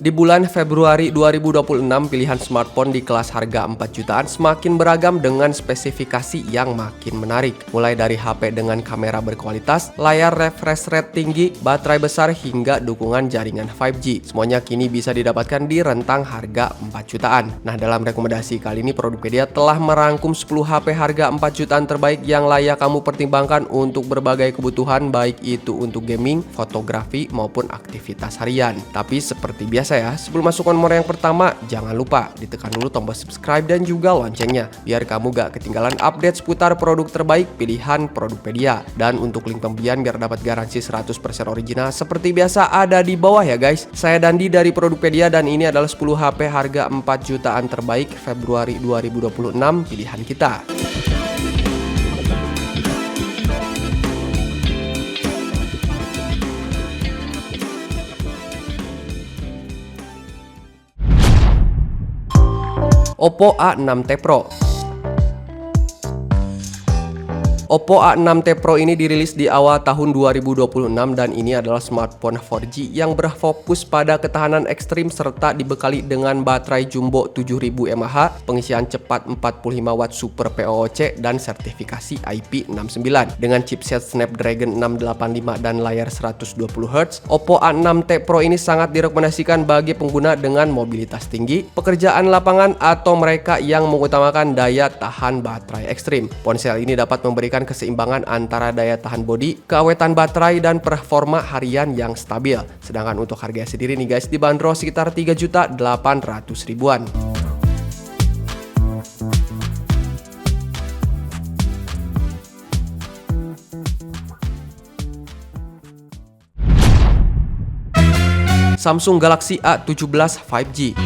Di bulan Februari 2026, pilihan smartphone di kelas harga 4 jutaan semakin beragam dengan spesifikasi yang makin menarik. Mulai dari HP dengan kamera berkualitas, layar refresh rate tinggi, baterai besar, hingga dukungan jaringan 5G. Semuanya kini bisa didapatkan di rentang harga 4 jutaan. Nah, dalam rekomendasi kali ini Produkpedia telah merangkum 10 HP harga 4 jutaan terbaik yang layak kamu pertimbangkan untuk berbagai kebutuhan, baik itu untuk gaming, fotografi, maupun aktivitas harian. Tapi seperti biasa ya, sebelum masuk ke nomor yang pertama, jangan lupa ditekan dulu tombol subscribe dan juga loncengnya biar kamu gak ketinggalan update seputar produk terbaik pilihan Produkpedia. Dan untuk link pembelian biar dapat garansi 100% original seperti biasa ada di bawah ya guys. Saya Dandi dari Produkpedia dan ini adalah 10 HP harga 4 jutaan terbaik Februari 2026 pilihan kita. Oppo A6t Pro. Oppo A6t Pro ini dirilis di awal tahun 2026 dan ini adalah smartphone 4G yang berfokus pada ketahanan ekstrim serta dibekali dengan baterai jumbo 7000 mAh, pengisian cepat 45 Watt Super PoC dan sertifikasi IP69. Dengan chipset Snapdragon 685 dan layar 120Hz, Oppo A6t Pro ini sangat direkomendasikan bagi pengguna dengan mobilitas tinggi, pekerjaan lapangan, atau mereka yang mengutamakan daya tahan baterai ekstrim. Ponsel ini dapat memberikan keseimbangan antara daya tahan bodi, keawetan baterai, dan performa harian yang stabil. Sedangkan untuk harganya sendiri nih guys, dibanderol sekitar 3.800.000-an. Samsung Galaxy A17 5G.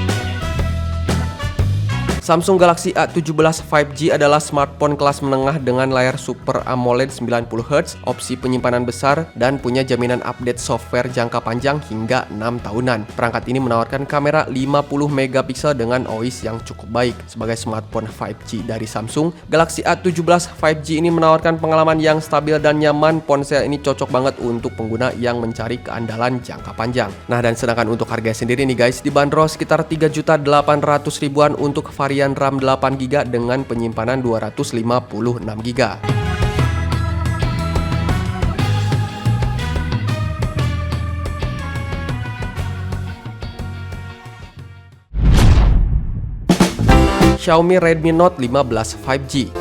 Samsung Galaxy A17 5G adalah smartphone kelas menengah dengan layar Super AMOLED 90Hz, opsi penyimpanan besar, dan punya jaminan update software jangka panjang hingga 6 tahunan. Perangkat ini menawarkan kamera 50MP dengan OIS yang cukup baik. Sebagai smartphone 5G dari Samsung, Galaxy A17 5G ini menawarkan pengalaman yang stabil dan nyaman. Ponsel ini cocok banget untuk pengguna yang mencari keandalan jangka panjang. Nah, dan sedangkan untuk harga sendiri nih guys, dibanderol sekitar 3.800.000-an untuk varian RAM 8GB dengan penyimpanan 256GB. Xiaomi Redmi Note 15 5G.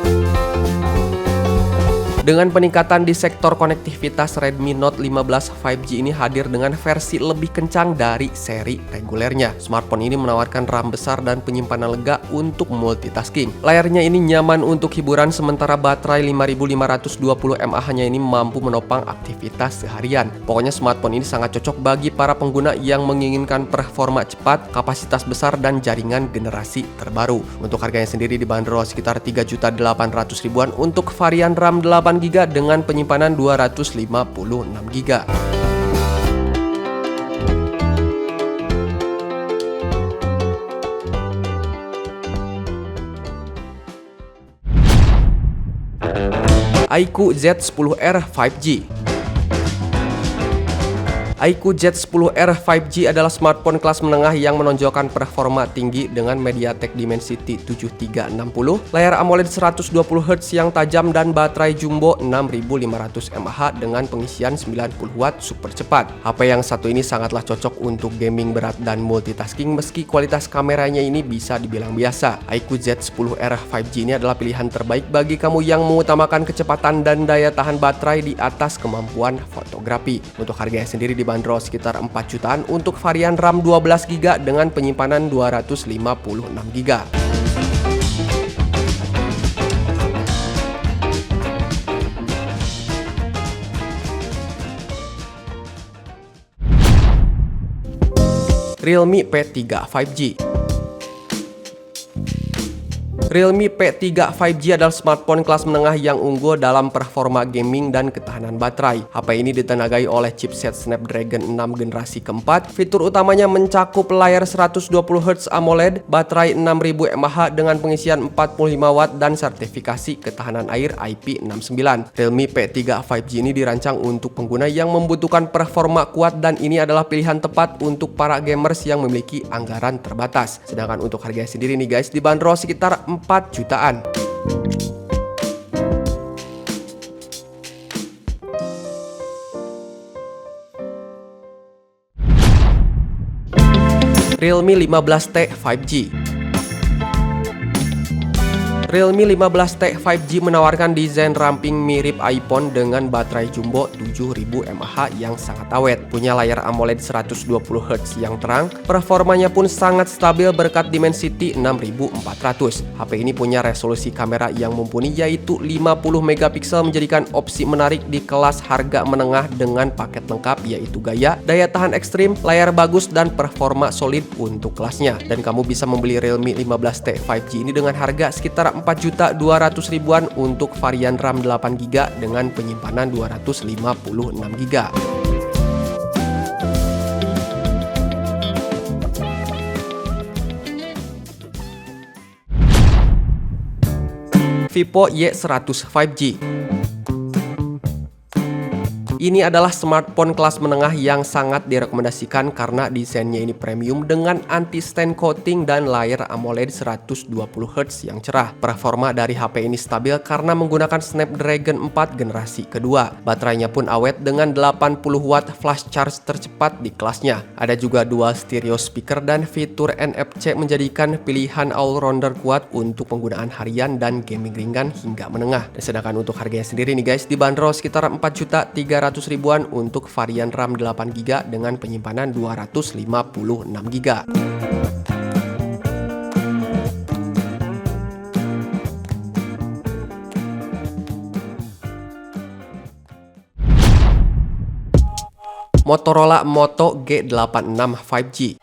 Dengan peningkatan di sektor konektivitas, Redmi Note 15 5G ini hadir dengan versi lebih kencang dari seri regulernya. Smartphone ini menawarkan RAM besar dan penyimpanan lega untuk multitasking. Layarnya ini nyaman untuk hiburan, sementara baterai 5520 mAh-nya ini mampu menopang aktivitas seharian. Pokoknya smartphone ini sangat cocok bagi para pengguna yang menginginkan performa cepat, kapasitas besar, dan jaringan generasi terbaru. Untuk harganya sendiri dibanderol sekitar 3.800.000-an untuk varian RAM 8GB dengan penyimpanan 256GB. iQOO Z10R 5G. iQOO Z10R 5G adalah smartphone kelas menengah yang menonjolkan performa tinggi dengan MediaTek Dimensity 7360, layar AMOLED 120Hz yang tajam, dan baterai jumbo 6500 mAh dengan pengisian 90 Watt super cepat. HP yang satu ini sangatlah cocok untuk gaming berat dan multitasking meski kualitas kameranya ini bisa dibilang biasa. iQOO Z10R 5G ini adalah pilihan terbaik bagi kamu yang mengutamakan kecepatan dan daya tahan baterai di atas kemampuan fotografi. Untuk harganya sendiri dibanderol sekitar 4 jutaan untuk varian RAM 12GB dengan penyimpanan 256GB. Realme P3 5G. Realme P3 5G adalah smartphone kelas menengah yang unggul dalam performa gaming dan ketahanan baterai. HP ini ditenagai oleh chipset Snapdragon 6 generasi keempat. Fitur utamanya mencakup layar 120Hz AMOLED, baterai 6000 mAh dengan pengisian 45 Watt dan sertifikasi ketahanan air IP69. Realme P3 5G ini dirancang untuk pengguna yang membutuhkan performa kuat dan ini adalah pilihan tepat untuk para gamers yang memiliki anggaran terbatas. Sedangkan untuk harganya sendiri nih guys, dibanderol sekitar 4 jutaan. Realme 15T 5G. Realme 15T 5G menawarkan desain ramping mirip iPhone dengan baterai jumbo 7000 mAh yang sangat awet. Punya layar AMOLED 120Hz yang terang, performanya pun sangat stabil berkat Dimensity 6400. HP ini punya resolusi kamera yang mumpuni yaitu 50 megapiksel menjadikan opsi menarik di kelas harga menengah dengan paket lengkap yaitu gaya, daya tahan ekstrim, layar bagus dan performa solid untuk kelasnya. Dan kamu bisa membeli Realme 15T 5G ini dengan harga sekitar 4.200.000-an untuk varian RAM 8GB dengan penyimpanan 256GB. Vivo Y100 5G. Ini adalah smartphone kelas menengah yang sangat direkomendasikan karena desainnya ini premium dengan anti-stain coating dan layar AMOLED 120Hz yang cerah. Performa dari HP ini stabil karena menggunakan Snapdragon 4 generasi kedua. Baterainya pun awet dengan 80 Watt flash charge tercepat di kelasnya. Ada juga dual stereo speaker dan fitur NFC menjadikan pilihan all-rounder kuat untuk penggunaan harian dan gaming ringan hingga menengah. Dan sedangkan untuk harganya sendiri nih guys, dibanderol sekitar 4.300.000-an untuk varian RAM 8GB dengan penyimpanan 256GB. Motorola Moto G86 5G.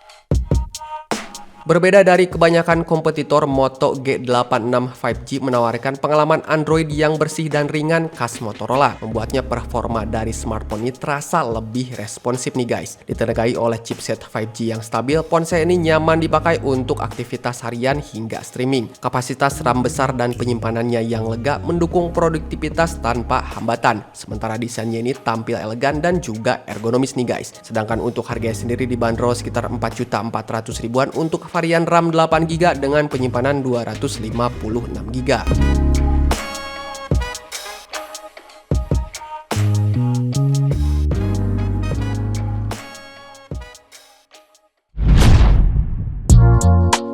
Berbeda dari kebanyakan kompetitor, Moto G86 5G menawarkan pengalaman Android yang bersih dan ringan khas Motorola, membuatnya performa dari smartphone ini terasa lebih responsif nih guys. Ditenagai oleh chipset 5G yang stabil, ponsel ini nyaman dipakai untuk aktivitas harian hingga streaming. Kapasitas RAM besar dan penyimpanannya yang lega mendukung produktivitas tanpa hambatan. Sementara desainnya ini tampil elegan dan juga ergonomis nih guys. Sedangkan untuk harganya sendiri dibanderol sekitar 4.400.000-an untuk varian RAM 8GB dengan penyimpanan 256GB.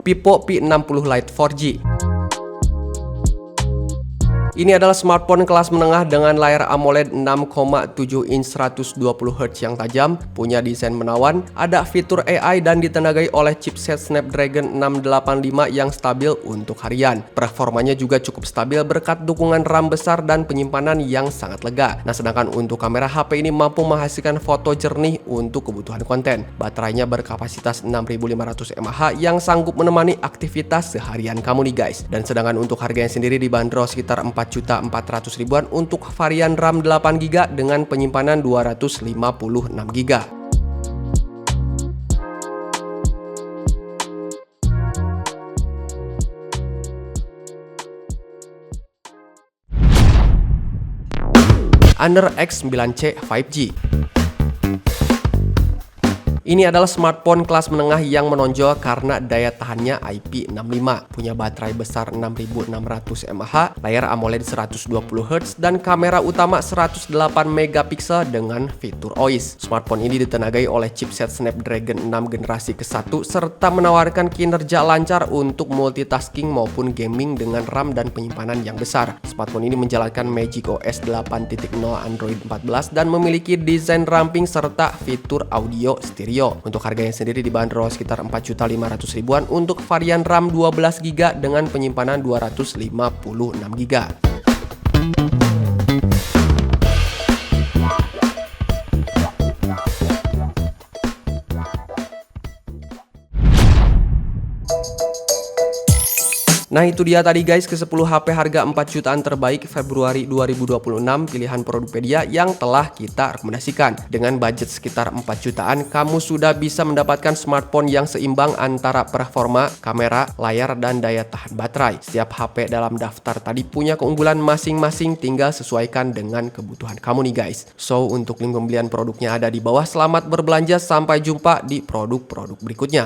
Vivo P60 Lite 4G. Ini adalah smartphone kelas menengah dengan layar AMOLED 6,7 inch 120Hz yang tajam, punya desain menawan, ada fitur AI dan ditenagai oleh chipset Snapdragon 685 yang stabil untuk harian. Performanya juga cukup stabil berkat dukungan RAM besar dan penyimpanan yang sangat lega. Nah, sedangkan untuk kamera HP ini mampu menghasilkan foto jernih untuk kebutuhan konten. Baterainya berkapasitas 6500 mAh yang sanggup menemani aktivitas seharian kamu nih guys. Dan sedangkan untuk harganya sendiri dibanderol sekitar 4.400.000-an untuk varian RAM 8GB dengan penyimpanan 256GB. Honor X9C 5G. Ini adalah smartphone kelas menengah yang menonjol karena daya tahannya IP65, punya baterai besar 6600 mAh, layar AMOLED 120Hz, dan kamera utama 108 megapiksel dengan fitur OIS. Smartphone ini ditenagai oleh chipset Snapdragon 6 generasi ke-1 serta menawarkan kinerja lancar untuk multitasking maupun gaming dengan RAM dan penyimpanan yang besar. Smartphone ini menjalankan Magic OS 8.0 Android 14 dan memiliki desain ramping serta fitur audio stereo. Untuk harganya sendiri dibanderol sekitar 4.500.000-an untuk varian RAM 12GB dengan penyimpanan 256GB. Nah itu dia tadi guys ke 10 HP harga 4 jutaan terbaik Februari 2026 pilihan Produpedia yang telah kita rekomendasikan. Dengan budget sekitar 4 jutaan, kamu sudah bisa mendapatkan smartphone yang seimbang antara performa, kamera, layar, dan daya tahan baterai. Setiap HP dalam daftar tadi punya keunggulan masing-masing, tinggal sesuaikan dengan kebutuhan kamu nih guys. So untuk link pembelian produknya ada di bawah. Selamat berbelanja, sampai jumpa di produk-produk berikutnya.